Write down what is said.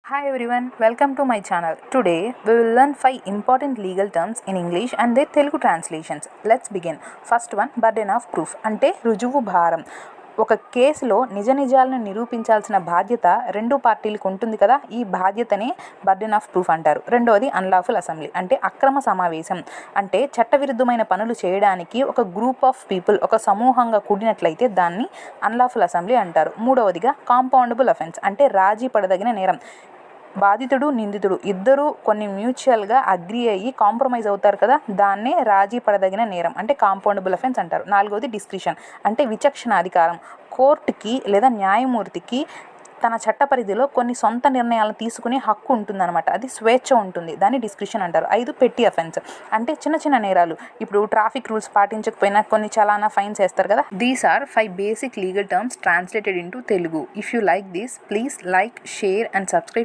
Hi everyone, welcome to my channel. Today we will learn 5 important legal terms in English and their Telugu translations. Let's begin. First one, burden of proof అంటే రుజువు భారం. ఒక కేసులో నిజ నిజాలను నిరూపించాల్సిన బాధ్యత రెండు పార్టీలకు ఉంటుంది కదా, ఈ బాధ్యతనే బర్డెన్ ఆఫ్ ప్రూఫ్ అంటారు. రెండవది అన్లాఫుల్ అసెంబ్లీ అంటే అక్రమ సమావేశం, అంటే చట్టవిరుద్ధమైన పనులు చేయడానికి ఒక గ్రూప్ ఆఫ్ పీపుల్ ఒక సమూహంగా కూడినట్లయితే దాన్ని అన్లాఫుల్ అసెంబ్లీ అంటారు. మూడవదిగా కాంపౌండబుల్ అఫెన్స్ అంటే రాజీ పడదగిన నేరం. బాధితుడు నిందితుడు ఇద్దరు కొన్ని మ్యూచువల్గా అగ్రి అయ్యి కాంప్రమైజ్ అవుతారు కదా, దాన్నే రాజీ పడదగిన నేరం అంటే కాంపౌండబుల్ అఫెన్స్ అంటారు. నాలుగవది డిస్క్రిషన్ అంటే విచక్షణ అధికారం. కోర్టుకి లేదా న్యాయమూర్తికి తన చట్ట పరిధిలో కొన్ని సొంత నిర్ణయాలను తీసుకునే హక్కు ఉంటుందన్నమాట, అది స్వేచ్ఛ ఉంటుంది, దాన్ని డిస్క్రిషన్ అంటారు. 5 పెట్టి అఫెన్స్ అంటే చిన్న చిన్న నేరాలు. ఇప్పుడు ట్రాఫిక్ రూల్స్ పాటించకపోయినా కొన్ని చలానా ఫైన్స్ వేస్తారు కదా. These are 5 basic legal terms translated into Telugu. If you like this, please like, share and subscribe